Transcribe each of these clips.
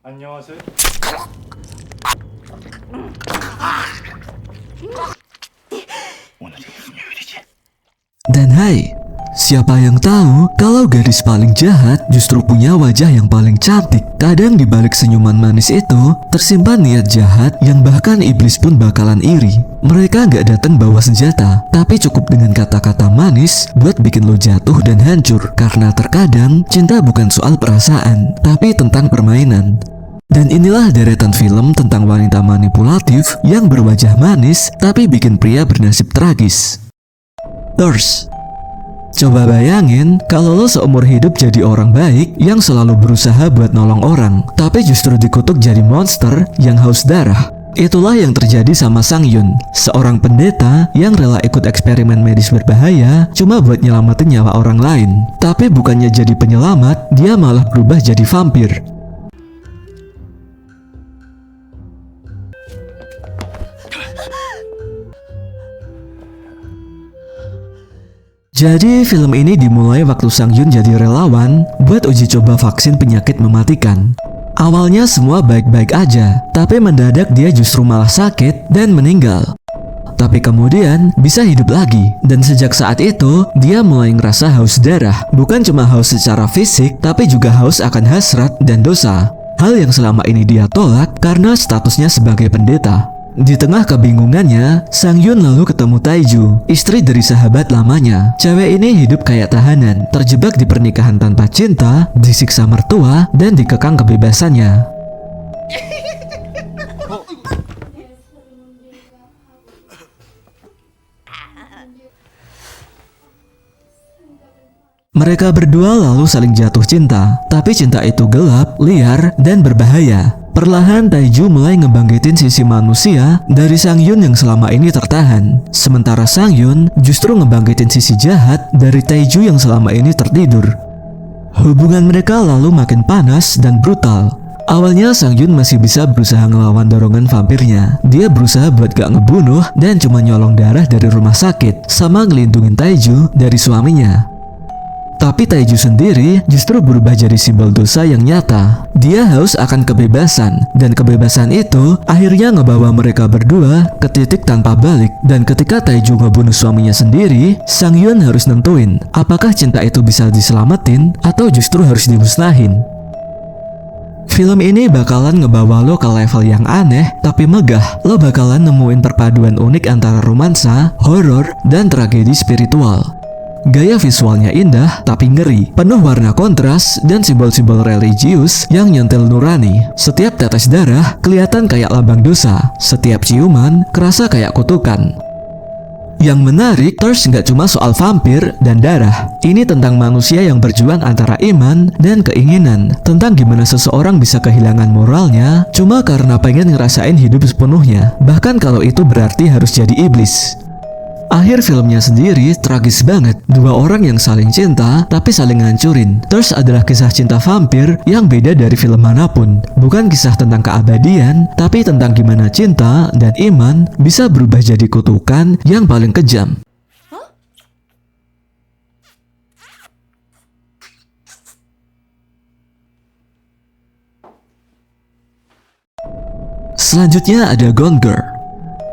안녕하세요. Dan hai, siapa yang tahu kalau gadis paling jahat justru punya wajah yang paling cantik? Kadang di balik senyuman manis itu tersimpan niat jahat yang bahkan iblis pun bakalan iri. Mereka gak datang bawa senjata, tapi cukup dengan kata-kata manis buat bikin lo jatuh dan hancur. Karena terkadang cinta bukan soal perasaan, tapi tentang permainan. Dan inilah deretan film tentang wanita manipulatif yang berwajah manis tapi bikin pria bernasib tragis. Thirst. Coba bayangin kalau lo seumur hidup jadi orang baik yang selalu berusaha buat nolong orang, tapi justru dikutuk jadi monster yang haus darah. Itulah yang terjadi sama Sang Yun, seorang pendeta yang rela ikut eksperimen medis berbahaya cuma buat nyelamatin nyawa orang lain. Tapi bukannya jadi penyelamat, dia malah berubah jadi vampir. Jadi film ini dimulai waktu Sang Yun jadi relawan buat uji coba vaksin penyakit mematikan. Awalnya semua baik-baik aja, tapi mendadak dia justru malah sakit dan meninggal. Tapi kemudian bisa hidup lagi, dan sejak saat itu dia mulai ngerasa haus darah. Bukan cuma haus secara fisik, tapi juga haus akan hasrat dan dosa. Hal yang selama ini dia tolak karena statusnya sebagai pendeta. Di tengah kebingungannya, Sang Yun lalu ketemu Taiju, istri dari sahabat lamanya. Cewek ini hidup kayak tahanan, terjebak di pernikahan tanpa cinta, disiksa mertua, dan dikekang kebebasannya. Mereka berdua lalu saling jatuh cinta, tapi cinta itu gelap, liar, dan berbahaya. Perlahan Taiju mulai ngebangkitin sisi manusia dari Sang Yun yang selama ini tertahan. Sementara Sang Yun justru ngebangkitin sisi jahat dari Taiju yang selama ini tertidur. Hubungan mereka lalu makin panas dan brutal. Awalnya Sang Yun masih bisa berusaha ngelawan dorongan vampirnya. Dia berusaha buat gak ngebunuh dan cuma nyolong darah dari rumah sakit, sama ngelindungin Taiju dari suaminya. Tapi Taiju sendiri justru berubah jadi simbol dosa yang nyata. Dia haus akan kebebasan, dan kebebasan itu akhirnya ngebawa mereka berdua ke titik tanpa balik. Dan ketika Taiju ngebunuh suaminya sendiri, Sang Yun harus nentuin apakah cinta itu bisa diselamatin atau justru harus dimusnahin. Film ini bakalan ngebawa lo ke level yang aneh tapi megah. Lo bakalan nemuin perpaduan unik antara romansa, horor, dan tragedi spiritual. Gaya visualnya indah tapi ngeri, penuh warna kontras dan simbol-simbol religius yang nyentil nurani. Setiap tetes darah kelihatan kayak lambang dosa, setiap ciuman kerasa kayak kutukan. Yang menarik, Thirst nggak cuma soal vampir dan darah. Ini tentang manusia yang berjuang antara iman dan keinginan, tentang gimana seseorang bisa kehilangan moralnya cuma karena pengen ngerasain hidup sepenuhnya, bahkan kalau itu berarti harus jadi iblis. Akhir filmnya sendiri tragis banget. Dua orang yang saling cinta tapi saling ngancurin. Thirst adalah kisah cinta vampir yang beda dari film manapun. Bukan kisah tentang keabadian, tapi tentang gimana cinta dan iman bisa berubah jadi kutukan yang paling kejam. Selanjutnya ada Gone Girl.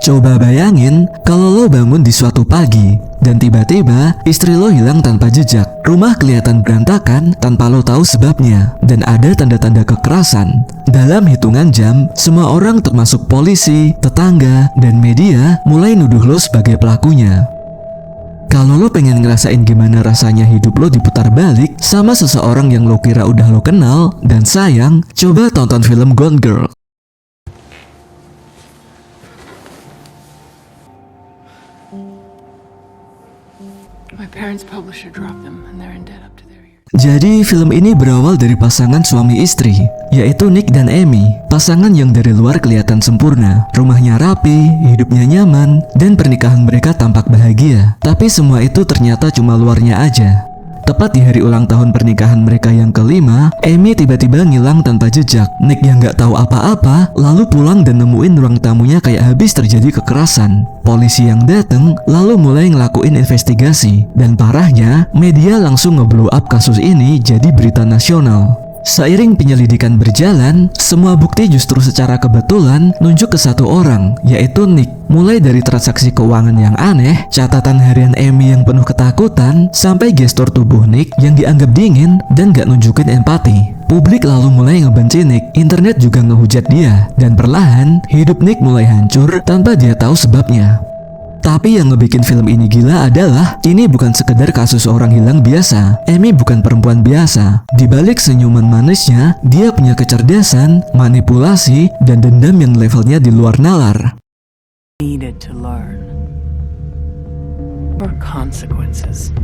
Coba bayangin kalau lo bangun di suatu pagi dan tiba-tiba istri lo hilang tanpa jejak. Rumah kelihatan berantakan tanpa lo tahu sebabnya, dan ada tanda-tanda kekerasan. Dalam hitungan jam, semua orang termasuk polisi, tetangga, dan media mulai nuduh lo sebagai pelakunya. Kalau lo pengen ngerasain gimana rasanya hidup lo diputar balik sama seseorang yang lo kira udah lo kenal dan sayang, coba tonton film Gone Girl. My parents' publisher dropped them and they're in debt up to their ears. Jadi film ini berawal dari pasangan suami istri, yaitu Nick dan Amy. Pasangan yang dari luar kelihatan sempurna, rumahnya rapi, hidupnya nyaman, dan pernikahan mereka tampak bahagia. Tapi semua itu ternyata cuma luarnya aja. Tepat di hari ulang tahun pernikahan mereka yang kelima, Amy tiba-tiba ngilang tanpa jejak. Nick yang gak tahu apa-apa lalu pulang dan nemuin ruang tamunya kayak habis terjadi kekerasan. Polisi yang dateng lalu mulai ngelakuin investigasi, dan parahnya media langsung nge-blow up kasus ini jadi berita nasional. Seiring penyelidikan berjalan, semua bukti justru secara kebetulan nunjuk ke satu orang, yaitu Nick. Mulai dari transaksi keuangan yang aneh, catatan harian Amy yang penuh ketakutan, sampai gestur tubuh Nick yang dianggap dingin dan gak nunjukin empati. Publik lalu mulai ngebenci Nick, internet juga ngehujat dia, dan perlahan hidup Nick mulai hancur tanpa dia tahu sebabnya. Tapi yang ngebikin film ini gila adalah ini bukan sekedar kasus orang hilang biasa. Amy bukan perempuan biasa. Di balik senyuman manisnya, dia punya kecerdasan, manipulasi, dan dendam yang levelnya di luar nalar. Needed to learn. Or consequences.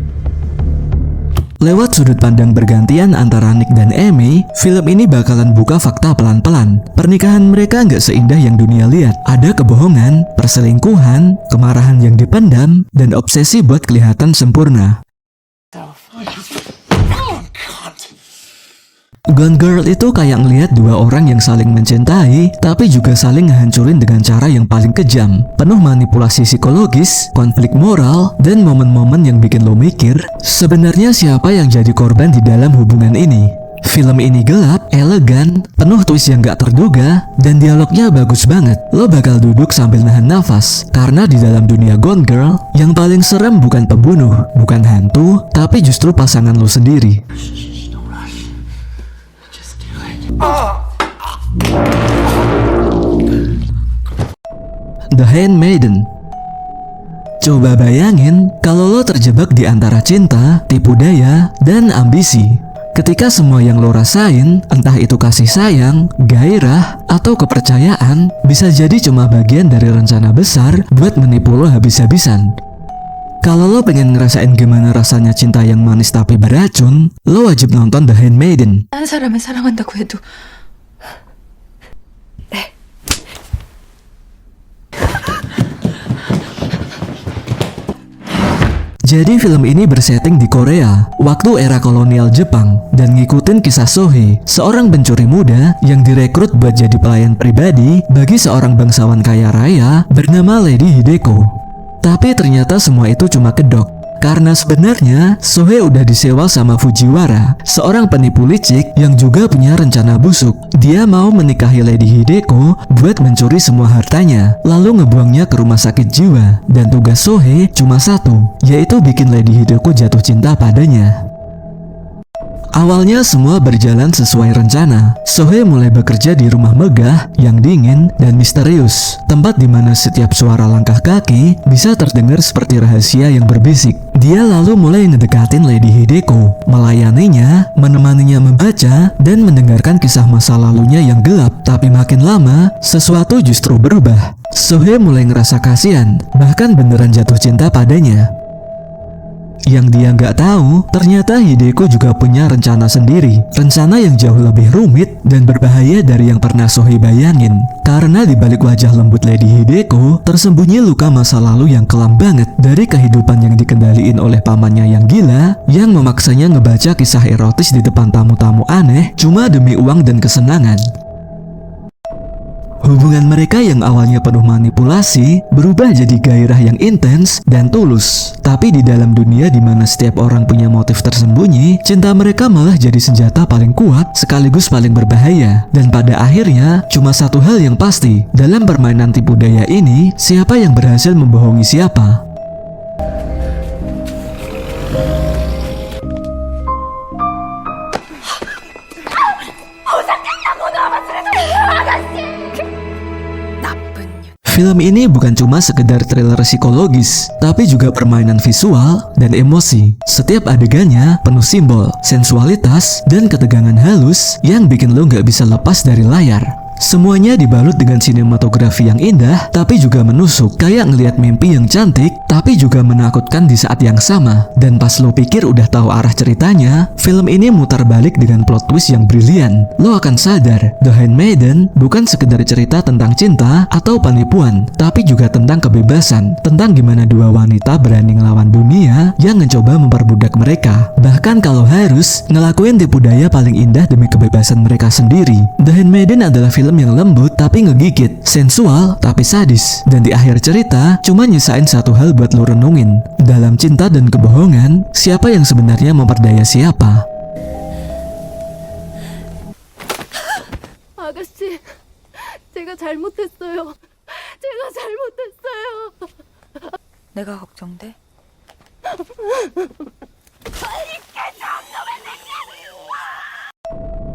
Lewat sudut pandang bergantian antara Nick dan Amy, film ini bakalan buka fakta pelan-pelan. Pernikahan mereka nggak seindah yang dunia lihat. Ada kebohongan, perselingkuhan, kemarahan yang dipendam, dan obsesi buat kelihatan sempurna. Gone Girl itu kayak ngelihat dua orang yang saling mencintai, tapi juga saling ngehancurin dengan cara yang paling kejam. Penuh manipulasi psikologis, konflik moral, dan momen-momen yang bikin lo mikir, sebenarnya siapa yang jadi korban di dalam hubungan ini? Film ini gelap, elegan, penuh twist yang gak terduga, dan dialognya bagus banget. Lo bakal duduk sambil nahan nafas, karena di dalam dunia Gone Girl, yang paling serem bukan pembunuh, bukan hantu, tapi justru pasangan lo sendiri. The Handmaiden. Coba bayangin kalau lo terjebak di antara cinta, tipu daya, dan ambisi. Ketika semua yang lo rasain, entah itu kasih sayang, gairah, atau kepercayaan, bisa jadi cuma bagian dari rencana besar buat menipu lo habis-habisan. Kalau lo pengen ngerasain gimana rasanya cinta yang manis tapi beracun, lo wajib nonton The Handmaiden. 한 사람을 사랑한다고 해도 Jadi film ini bersetting di Korea, waktu era kolonial Jepang, dan ngikutin kisah Sohee, seorang pencuri muda yang direkrut buat jadi pelayan pribadi bagi seorang bangsawan kaya raya bernama Lady Hideko. Tapi ternyata semua itu cuma kedok. Karena sebenarnya Sohee udah disewa sama Fujiwara, seorang penipu licik yang juga punya rencana busuk. Dia mau menikahi Lady Hideko buat mencuri semua hartanya, lalu ngebuangnya ke rumah sakit jiwa. Dan tugas Sohee cuma satu, yaitu bikin Lady Hideko jatuh cinta padanya. Awalnya semua berjalan sesuai rencana. Sohee mulai bekerja di rumah megah yang dingin dan misterius, tempat di mana setiap suara langkah kaki bisa terdengar seperti rahasia yang berbisik. Dia lalu mulai ngedekatin Lady Hideko, melayaninya, menemaninya membaca, dan mendengarkan kisah masa lalunya yang gelap. Tapi makin lama, sesuatu justru berubah. Sohee mulai ngerasa kasihan, bahkan beneran jatuh cinta padanya. Yang dia nggak tahu, ternyata Hideko juga punya rencana sendiri. Rencana yang jauh lebih rumit dan berbahaya dari yang pernah Sohee bayangin. Karena di balik wajah lembut Lady Hideko, tersembunyi luka masa lalu yang kelam banget dari kehidupan yang dikendaliin oleh pamannya yang gila, yang memaksanya ngebaca kisah erotis di depan tamu-tamu aneh cuma demi uang dan kesenangan. Hubungan mereka yang awalnya penuh manipulasi berubah jadi gairah yang intens dan tulus. Tapi di dalam dunia di mana setiap orang punya motif tersembunyi, cinta mereka malah jadi senjata paling kuat sekaligus paling berbahaya. Dan pada akhirnya, cuma satu hal yang pasti, dalam permainan tipu daya ini, siapa yang berhasil membohongi siapa? Film ini bukan cuma sekedar thriller psikologis, tapi juga permainan visual dan emosi. Setiap adegannya penuh simbol, sensualitas, dan ketegangan halus yang bikin lo nggak bisa lepas dari layar. Semuanya dibalut dengan sinematografi yang indah, tapi juga menusuk, kayak ngelihat mimpi yang cantik, tapi juga menakutkan di saat yang sama. Dan pas lo pikir udah tahu arah ceritanya, film ini mutar balik dengan plot twist yang brilian. Lo akan sadar, The Handmaiden bukan sekedar cerita tentang cinta atau penipuan, tapi juga tentang kebebasan, tentang gimana dua wanita berani ngelawan dunia yang mencoba memperbudak mereka. Bahkan kalau harus ngelakuin tipu daya paling indah demi kebebasan mereka sendiri. The Handmaiden adalah film yang lembut tapi ngegigit, sensual tapi sadis, dan di akhir cerita cuma nyisain satu hal buat lo renungin. Dalam cinta dan kebohongan, siapa yang sebenarnya memperdaya siapa? 잘못했어요. 제가 잘못했어요. 내가 걱정돼?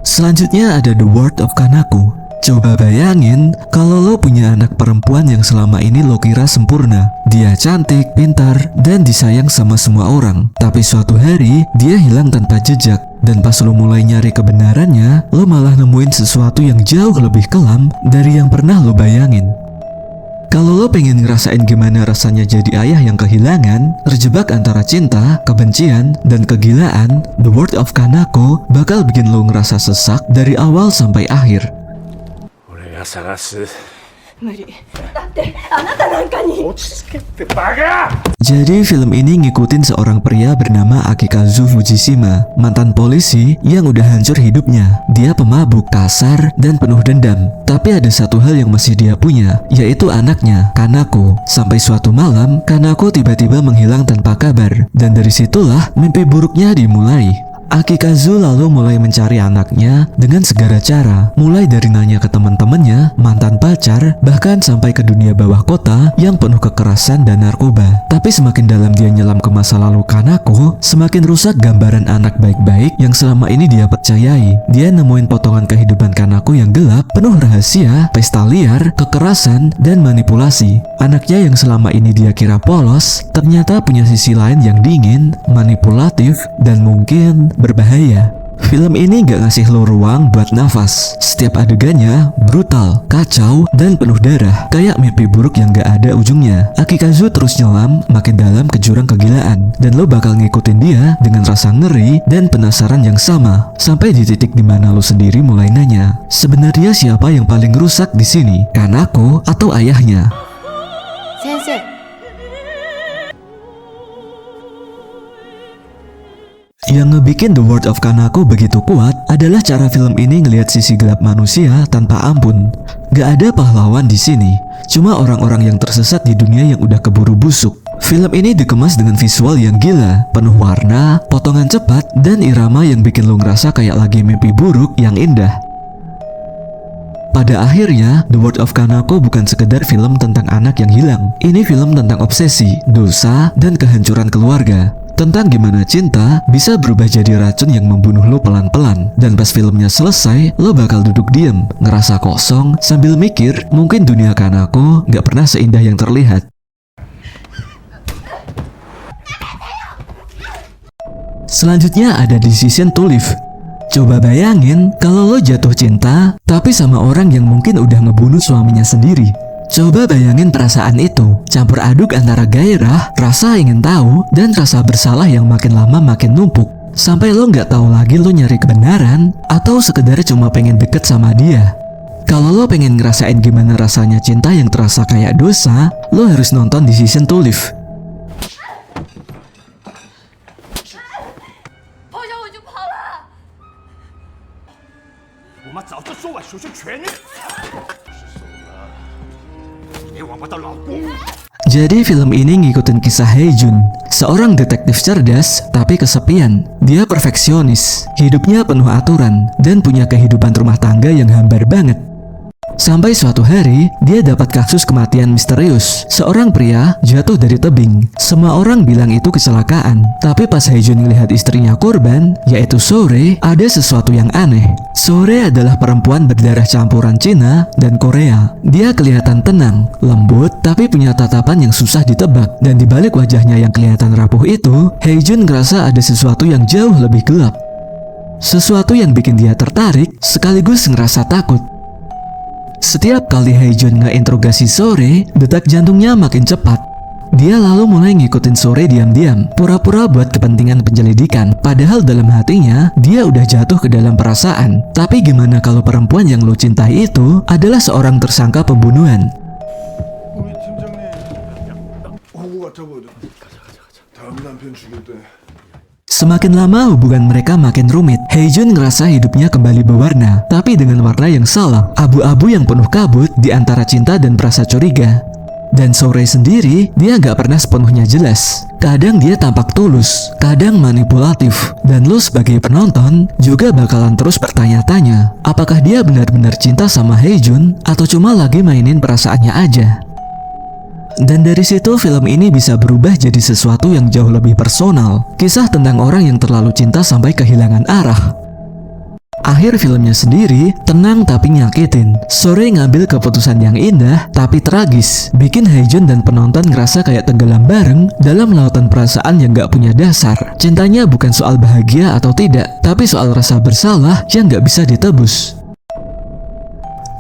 Selanjutnya ada The World of Kanako. Coba bayangin kalau lo punya anak perempuan yang selama ini lo kira sempurna. Dia cantik, pintar, dan disayang sama semua orang. Tapi suatu hari, dia hilang tanpa jejak. Dan pas lo mulai nyari kebenarannya, lo malah nemuin sesuatu yang jauh lebih kelam dari yang pernah lo bayangin. Kalau lo pengen ngerasain gimana rasanya jadi ayah yang kehilangan, terjebak antara cinta, kebencian, dan kegilaan, The World of Kanako bakal bikin lo ngerasa sesak dari awal sampai akhir. 俺が探す。無理。だってあなたなんかに。落ち着けってバカ！ Jadi film ini ngikutin seorang pria bernama Akikazu Fujishima, mantan polisi yang udah hancur hidupnya. Dia pemabuk, kasar, dan penuh dendam. Tapi ada satu hal yang masih dia punya, yaitu anaknya, Kanako. Sampai suatu malam, Kanako tiba-tiba menghilang tanpa kabar. Dan dari situlah mimpi buruknya dimulai. Akikazu lalu mulai mencari anaknya dengan segala cara, mulai dari nanya ke teman-temannya, mantan pacar, bahkan sampai ke dunia bawah kota yang penuh kekerasan dan narkoba. Tapi semakin dalam dia nyelam ke masa lalu Kanako, semakin rusak gambaran anak baik-baik yang selama ini dia percayai. Dia nemuin potongan kehidupan Kanako yang gelap, penuh rahasia, pesta liar, kekerasan, dan manipulasi. Anaknya yang selama ini dia kira polos, ternyata punya sisi lain yang dingin, manipulatif, dan mungkin berbahaya. Film ini gak ngasih lo ruang buat nafas. Setiap adegannya brutal, kacau, dan penuh darah, kayak mimpi buruk yang gak ada ujungnya. Akikazu terus nyelam makin dalam ke jurang kegilaan, dan lo bakal ngikutin dia dengan rasa ngeri dan penasaran yang sama, sampai di titik dimana lo sendiri mulai nanya, sebenarnya siapa yang paling rusak di sini, Kanako atau ayahnya? Sensei. Yang ngebikin The World of Kanako begitu kuat adalah cara film ini ngelihat sisi gelap manusia tanpa ampun. Gak ada pahlawan di sini, cuma orang-orang yang tersesat di dunia yang udah keburu busuk. Film ini dikemas dengan visual yang gila, penuh warna, potongan cepat, dan irama yang bikin lo ngerasa kayak lagi mimpi buruk yang indah. Pada akhirnya, The World of Kanako bukan sekedar film tentang anak yang hilang. Ini film tentang obsesi, dosa, dan kehancuran keluarga. Tentang gimana cinta bisa berubah jadi racun yang membunuh lo pelan-pelan. Dan pas filmnya selesai, lo bakal duduk diem, ngerasa kosong, sambil mikir mungkin dunia Kanako gak pernah seindah yang terlihat. Selanjutnya ada Decision to Live. Coba bayangin kalau lo jatuh cinta, tapi sama orang yang mungkin udah ngebunuh suaminya sendiri. Coba bayangin perasaan itu, campur aduk antara gairah, rasa ingin tahu, dan rasa bersalah yang makin lama makin numpuk. Sampai lo nggak tahu lagi lo nyari kebenaran, atau sekedar cuma pengen deket sama dia. Kalau lo pengen ngerasain gimana rasanya cinta yang terasa kayak dosa, lo harus nonton Decision to Live. 跑下我就跑了。我妈早就说我叔叔全虐，失手了，别忘不到老公。 Jadi film ini ngikutin kisah Haejun, seorang detektif cerdas tapi kesepian. Dia perfeksionis, hidupnya penuh aturan, dan punya kehidupan rumah tangga yang hambar banget. Sampai suatu hari, dia dapat kasus kematian misterius. Seorang pria jatuh dari tebing. Semua orang bilang itu kecelakaan. Tapi pas Haejun melihat istrinya korban, yaitu Sore, ada sesuatu yang aneh. Sore adalah perempuan berdarah campuran Cina dan Korea. Dia kelihatan tenang, lembut, tapi punya tatapan yang susah ditebak. Dan di balik wajahnya yang kelihatan rapuh itu, Haejun ngerasa ada sesuatu yang jauh lebih gelap. Sesuatu yang bikin dia tertarik, sekaligus ngerasa takut. Setiap kali Haejun ngeinterogasi Sore, detak jantungnya makin cepat. Dia lalu mulai ngikutin Sore diam-diam, pura-pura buat kepentingan penyelidikan. Padahal dalam hatinya, dia udah jatuh ke dalam perasaan. Tapi gimana kalau perempuan yang lo cintai itu adalah seorang tersangka pembunuhan? 우리 팀장님 호구가 타버려. 다음 남편 죽일 때. Semakin lama hubungan mereka makin rumit. Haejun ngerasa hidupnya kembali berwarna, tapi dengan warna yang salah, abu-abu yang penuh kabut di antara cinta dan rasa curiga. Dan Sore sendiri, dia nggak pernah sepenuhnya jelas. Kadang dia tampak tulus, kadang manipulatif. Dan lo sebagai penonton juga bakalan terus bertanya-tanya, apakah dia benar-benar cinta sama Haejun atau cuma lagi mainin perasaannya aja. Dan dari situ film ini bisa berubah jadi sesuatu yang jauh lebih personal. Kisah tentang orang yang terlalu cinta sampai kehilangan arah. Akhir filmnya sendiri tenang tapi nyakitin. Sore ngambil keputusan yang indah tapi tragis, bikin Haejun dan penonton ngerasa kayak tenggelam bareng dalam lautan perasaan yang gak punya dasar. Cintanya bukan soal bahagia atau tidak, tapi soal rasa bersalah yang gak bisa ditebus.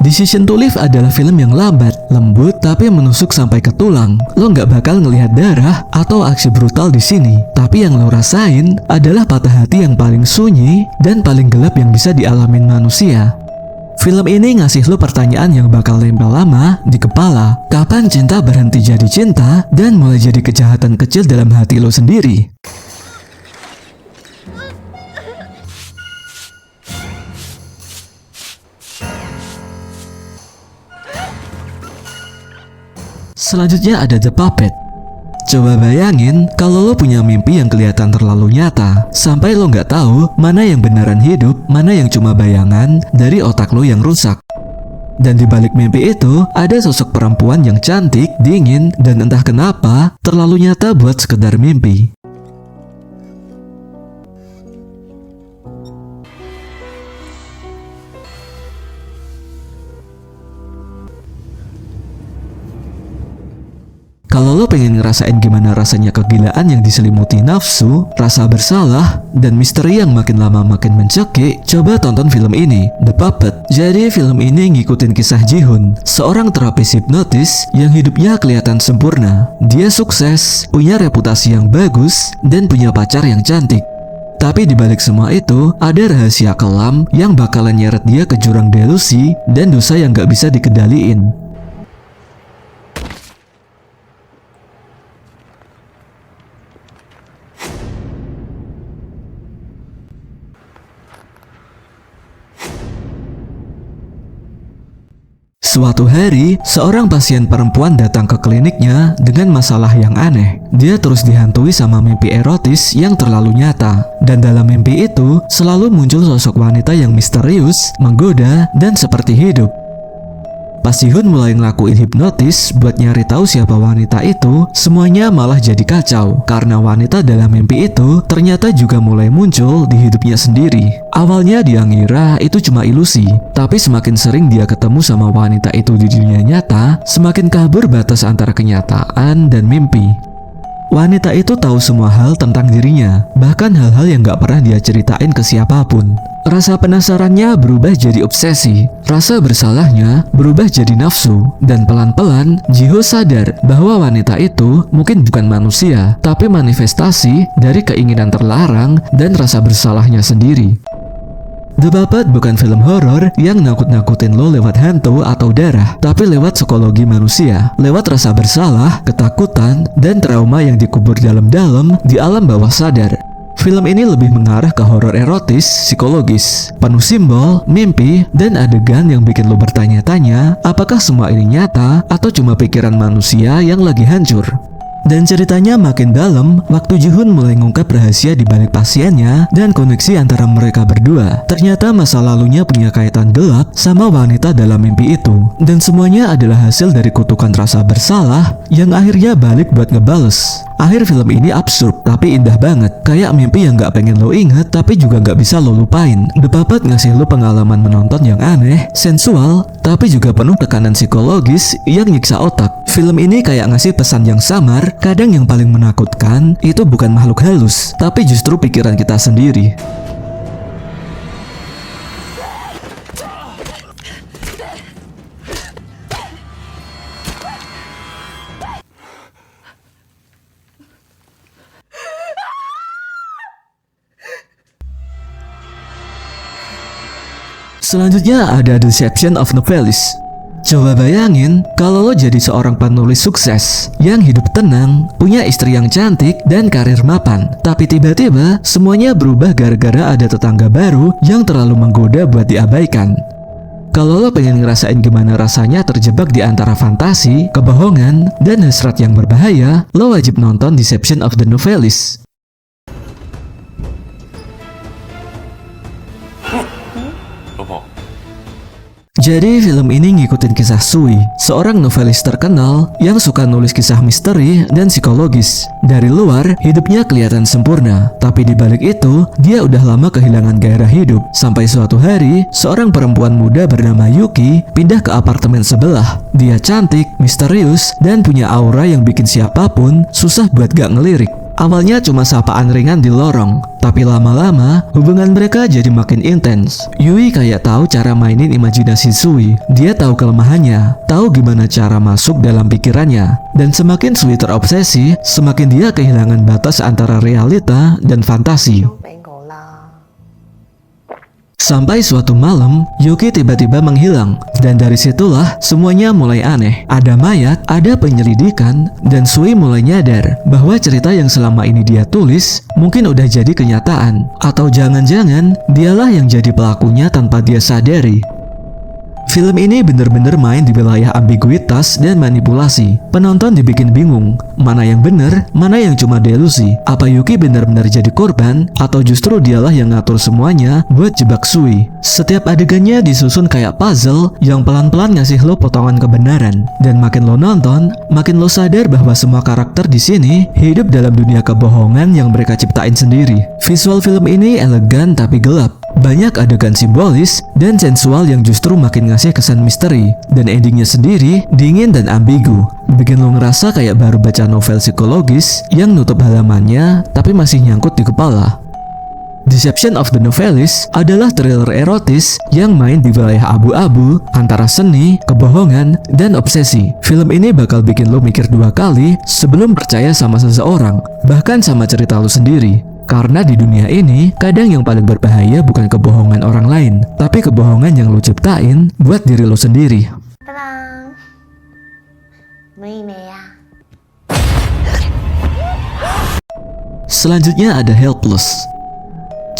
Decision to Live adalah film yang lambat, lembut, tapi menusuk sampai ke tulang. Lo nggak bakal ngelihat darah atau aksi brutal di sini, tapi yang lo rasain adalah patah hati yang paling sunyi dan paling gelap yang bisa dialamin manusia. Film ini ngasih lo pertanyaan yang bakal nempel lama di kepala. Kapan cinta berhenti jadi cinta dan mulai jadi kejahatan kecil dalam hati lo sendiri? Selanjutnya ada The Puppet. Coba bayangin kalau lo punya mimpi yang kelihatan terlalu nyata, sampai lo nggak tahu mana yang beneran hidup, mana yang cuma bayangan dari otak lo yang rusak. Dan di balik mimpi itu ada sosok perempuan yang cantik, dingin, dan entah kenapa terlalu nyata buat sekedar mimpi. Kalau lo pengen ngerasain gimana rasanya kegilaan yang diselimuti nafsu, rasa bersalah, dan misteri yang makin lama makin mencekik, coba tonton film ini, The Puppet. Jadi film ini ngikutin kisah Ji-hoon, seorang terapis hipnotis yang hidupnya kelihatan sempurna. Dia sukses, punya reputasi yang bagus, dan punya pacar yang cantik. Tapi di balik semua itu, ada rahasia kelam yang bakalan nyeret dia ke jurang delusi dan dosa yang gak bisa dikendaliin. Suatu hari, seorang pasien perempuan datang ke kliniknya dengan masalah yang aneh. Dia terus dihantui sama mimpi erotis yang terlalu nyata. Dan dalam mimpi itu, selalu muncul sosok wanita yang misterius, menggoda, dan seperti hidup. Pas Ji-hoon mulai ngelakuin hipnotis buat nyari tahu siapa wanita itu, semuanya malah jadi kacau. Karena wanita dalam mimpi itu ternyata juga mulai muncul di hidupnya sendiri. Awalnya dia ngira itu cuma ilusi, tapi semakin sering dia ketemu sama wanita itu di dunia nyata, semakin kabur batas antara kenyataan dan mimpi. Wanita itu tahu semua hal tentang dirinya, bahkan hal-hal yang gak pernah dia ceritain ke siapapun. Rasa penasarannya berubah jadi obsesi, rasa bersalahnya berubah jadi nafsu, dan pelan-pelan Ji-hoon sadar bahwa wanita itu mungkin bukan manusia, tapi manifestasi dari keinginan terlarang dan rasa bersalahnya sendiri. The Puppet bukan film horor yang nakut-nakutin lo lewat hantu atau darah, tapi lewat psikologi manusia, lewat rasa bersalah, ketakutan, dan trauma yang dikubur dalam-dalam di alam bawah sadar. Film ini lebih mengarah ke horor erotis, psikologis, penuh simbol, mimpi, dan adegan yang bikin lo bertanya-tanya apakah semua ini nyata atau cuma pikiran manusia yang lagi hancur. Dan ceritanya makin dalam waktu Ji-hoon mulai ngungkap rahasia di balik pasiennya dan koneksi antara mereka berdua. Ternyata masa lalunya punya kaitan gelap sama wanita dalam mimpi itu. Dan semuanya adalah hasil dari kutukan rasa bersalah yang akhirnya balik buat ngebales. Akhir film ini absurd tapi indah banget, kayak mimpi yang gak pengen lo inget tapi juga gak bisa lo lupain. The Puppet ngasih lo pengalaman menonton yang aneh, sensual, tapi juga penuh tekanan psikologis yang nyiksa otak. Film ini kayak ngasih pesan yang samar, kadang yang paling menakutkan itu bukan makhluk halus, tapi justru pikiran kita sendiri. Selanjutnya ada Deception of Novelis. Coba bayangin kalau lo jadi seorang penulis sukses yang hidup tenang, punya istri yang cantik, dan karir mapan. Tapi tiba-tiba semuanya berubah gara-gara ada tetangga baru yang terlalu menggoda buat diabaikan. Kalau lo pengen ngerasain gimana rasanya terjebak di antara fantasi, kebohongan, dan hasrat yang berbahaya, lo wajib nonton Deception of the Novelist. Jadi film ini ngikutin kisah Sui, seorang novelis terkenal yang suka nulis kisah misteri dan psikologis. Dari luar, hidupnya kelihatan sempurna, tapi di balik itu, dia udah lama kehilangan gairah hidup. Sampai suatu hari, seorang perempuan muda bernama Yuki pindah ke apartemen sebelah. Dia cantik, misterius, dan punya aura yang bikin siapapun susah buat gak ngelirik. Awalnya cuma sapaan ringan di lorong, tapi lama-lama hubungan mereka jadi makin intens. Yui kayak tahu cara mainin imajinasi Sui. Dia tahu kelemahannya, tahu gimana cara masuk dalam pikirannya. Dan semakin Sui terobsesi, semakin dia kehilangan batas antara realita dan fantasi. Sampai suatu malam, Yuki tiba-tiba menghilang, dan dari situlah semuanya mulai aneh. Ada mayat, ada penyelidikan, dan Sui mulai nyadar bahwa cerita yang selama ini dia tulis mungkin udah jadi kenyataan, atau jangan-jangan dialah yang jadi pelakunya tanpa dia sadari. Film ini bener-bener main di wilayah ambiguitas dan manipulasi. Penonton dibikin bingung, mana yang bener, mana yang cuma delusi. Apa Yuki benar-benar jadi korban, atau justru dialah yang ngatur semuanya buat jebak Sui. Setiap adegannya disusun kayak puzzle yang pelan-pelan ngasih lo potongan kebenaran. Dan makin lo nonton, makin lo sadar bahwa semua karakter di sini hidup dalam dunia kebohongan yang mereka ciptain sendiri. Visual film ini elegan tapi gelap. Banyak adegan simbolis dan sensual yang justru makin ngasih kesan misteri. Dan endingnya sendiri dingin dan ambigu, bikin lo ngerasa kayak baru baca novel psikologis yang nutup halamannya tapi masih nyangkut di kepala. Deception of the Novelist adalah thriller erotis yang main di wilayah abu-abu antara seni, kebohongan, dan obsesi. Film ini bakal bikin lo mikir 2 kali sebelum percaya sama seseorang, bahkan sama cerita lo sendiri. Karena di dunia ini, kadang yang paling berbahaya bukan kebohongan orang lain, tapi kebohongan yang lo ciptain buat diri lo sendiri. Tenang, 무의미해야. Selanjutnya ada Helpless.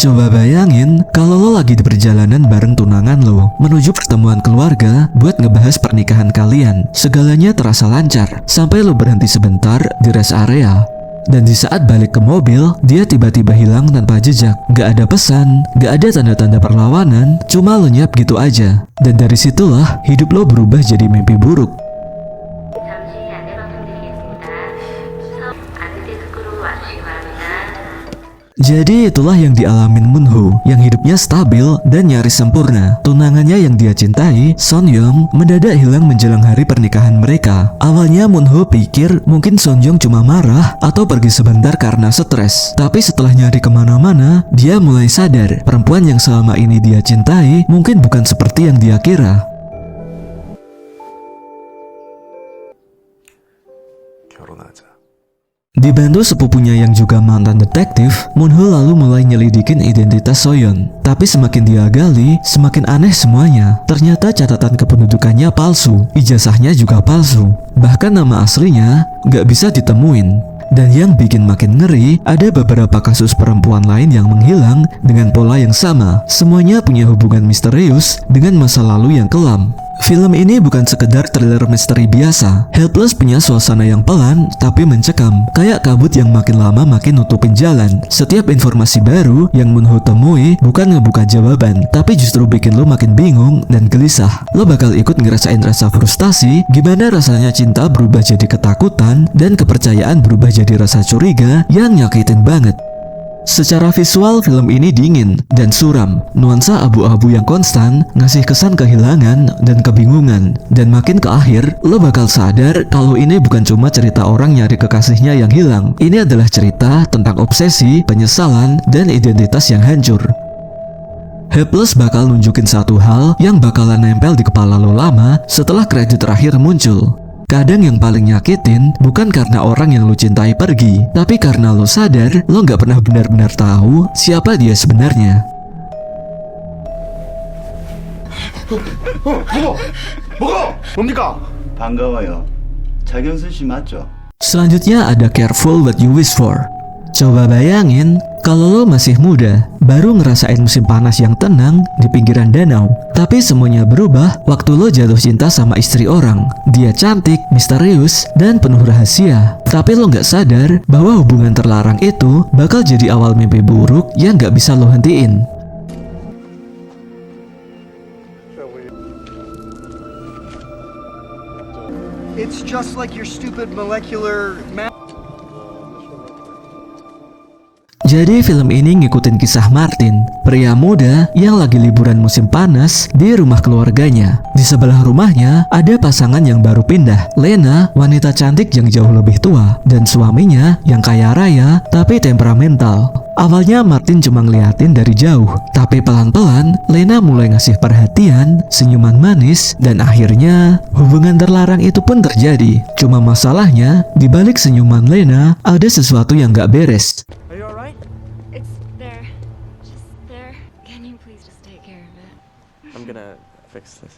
Coba bayangin kalau lo lagi di perjalanan bareng tunangan lo menuju pertemuan keluarga buat ngebahas pernikahan kalian. Segalanya terasa lancar sampai lo berhenti sebentar di rest area. Dan di saat balik ke mobil, dia tiba-tiba hilang tanpa jejak. Gak ada pesan, gak ada tanda-tanda perlawanan, cuma lenyap gitu aja. Dan dari situlah hidup lo berubah jadi mimpi buruk. 잠시 안내 방송드리겠습니다. 우선 안내 데스크로 와주시기 바랍니다. Jadi itulah yang dialamin Moonho, yang hidupnya stabil dan nyaris sempurna. Tunangannya yang dia cintai, Sonyeong, mendadak hilang menjelang hari pernikahan mereka. Awalnya Moonho pikir mungkin Sonyeong cuma marah atau pergi sebentar karena stres. Tapi setelah nyari kemana-mana, dia mulai sadar perempuan yang selama ini dia cintai mungkin bukan seperti yang dia kira. 결혼하자. Dibantu sepupunya yang juga mantan detektif, Moonho lalu mulai nyelidikin identitas Soyeon. Tapi semakin dia gali, semakin aneh semuanya. Ternyata catatan kependudukannya palsu, ijazahnya juga palsu. Bahkan nama aslinya gak bisa ditemuin. Dan yang bikin makin ngeri, ada beberapa kasus perempuan lain yang menghilang dengan pola yang sama. Semuanya punya hubungan misterius dengan masa lalu yang kelam. Film ini bukan sekedar thriller misteri biasa. Helpless punya suasana yang pelan tapi mencekam, kayak kabut yang makin lama makin nutupin jalan. Setiap informasi baru yang Moonho temui bukan ngebuka jawaban, tapi justru bikin lo makin bingung dan gelisah. Lo bakal ikut ngerasain rasa frustasi, gimana rasanya cinta berubah jadi ketakutan dan kepercayaan berubah jadi rasa curiga yang nyakitin banget. Secara visual, film ini dingin dan suram. Nuansa abu-abu yang konstan ngasih kesan kehilangan dan kebingungan. Dan makin ke akhir, lo bakal sadar kalau ini bukan cuma cerita orang nyari kekasihnya yang hilang. Ini adalah cerita tentang obsesi, penyesalan, dan identitas yang hancur. Helpless bakal nunjukin satu hal yang bakalan nempel di kepala lo lama setelah kredit terakhir muncul. Kadang yang paling nyakitin bukan karena orang yang lo cintai pergi, tapi karena lo sadar lo gak pernah benar-benar tahu siapa dia sebenarnya. 뭡니까? 반가워요. 장현순 씨 맞죠? Selanjutnya ada Careful What You Wish For. Coba bayangin Kalau lo masih muda, baru ngerasain musim panas yang tenang di pinggiran danau. Tapi semuanya berubah waktu lo jatuh cinta sama istri orang. Dia cantik, misterius, dan penuh rahasia. Tapi lo nggak sadar bahwa hubungan terlarang itu bakal jadi awal mimpi buruk yang nggak bisa lo hentiin. It's just like your stupid molecular math. Jadi film ini ngikutin kisah Martin, pria muda yang lagi liburan musim panas di rumah keluarganya. Di sebelah rumahnya ada pasangan yang baru pindah, Lena, wanita cantik yang jauh lebih tua, dan suaminya yang kaya raya tapi temperamental. Awalnya Martin cuma ngeliatin dari jauh, tapi pelan-pelan Lena mulai ngasih perhatian, senyuman manis, dan akhirnya hubungan terlarang itu pun terjadi. Cuma masalahnya, di balik senyuman Lena ada sesuatu yang gak beres. Are you alright? It's there. Just there. Can you please just take care of it? I'm gonna fix this.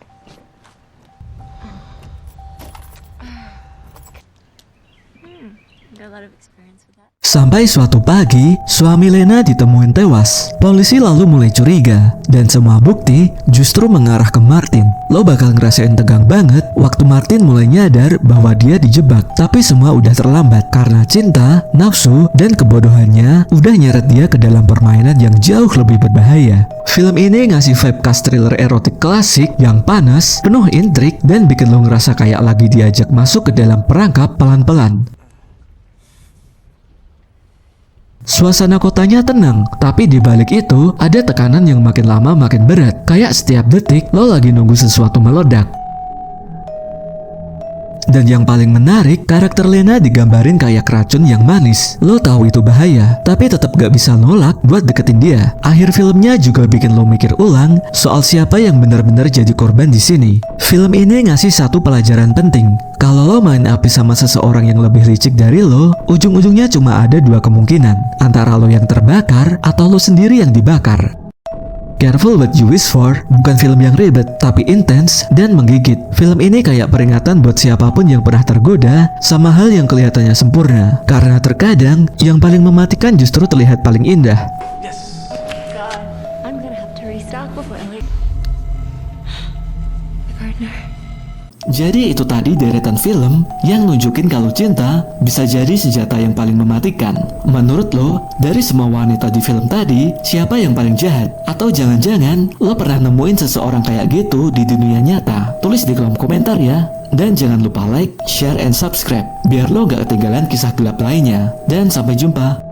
Got a lot of experience with that. Sampai suatu pagi, suami Lena ditemuin tewas. Polisi lalu mulai curiga, dan semua bukti justru mengarah ke Martin. Lo bakal ngerasain tegang banget waktu Martin mulai nyadar bahwa dia dijebak. Tapi semua udah terlambat karena cinta, nafsu, dan kebodohannya udah nyeret dia ke dalam permainan yang jauh lebih berbahaya. Film ini ngasih vibe cast thriller erotik klasik yang panas, penuh intrik, dan bikin lo ngerasa kayak lagi diajak masuk ke dalam perangkap pelan-pelan. Suasana kotanya tenang, tapi di balik itu ada tekanan yang makin lama makin berat. Kayak setiap detik lo lagi nunggu sesuatu meledak. Dan yang paling menarik, karakter Lena digambarin kayak racun yang manis. Lo tahu itu bahaya, tapi tetap gak bisa nolak buat deketin dia. Akhir filmnya juga bikin lo mikir ulang soal siapa yang benar-benar jadi korban di sini. Film ini ngasih satu pelajaran penting. Kalau lo main api sama seseorang yang lebih licik dari lo, ujung-ujungnya cuma ada dua kemungkinan. Antara lo yang terbakar, atau lo sendiri yang dibakar. Careful What You Wish For bukan film yang ribet, tapi intens dan menggigit. Film ini kayak peringatan buat siapapun yang pernah tergoda sama hal yang kelihatannya sempurna. Karena terkadang, yang paling mematikan justru terlihat paling indah. God, I'm gonna have to restock before I leave. Partner. Jadi itu tadi deretan film yang nunjukin kalau cinta bisa jadi senjata yang paling mematikan. Menurut lo, dari semua wanita di film tadi, siapa yang paling jahat? Atau jangan-jangan lo pernah nemuin seseorang kayak gitu di dunia nyata? Tulis di kolom komentar ya. Dan jangan lupa like, share, and subscribe biar lo gak ketinggalan kisah gelap lainnya. Dan sampai jumpa.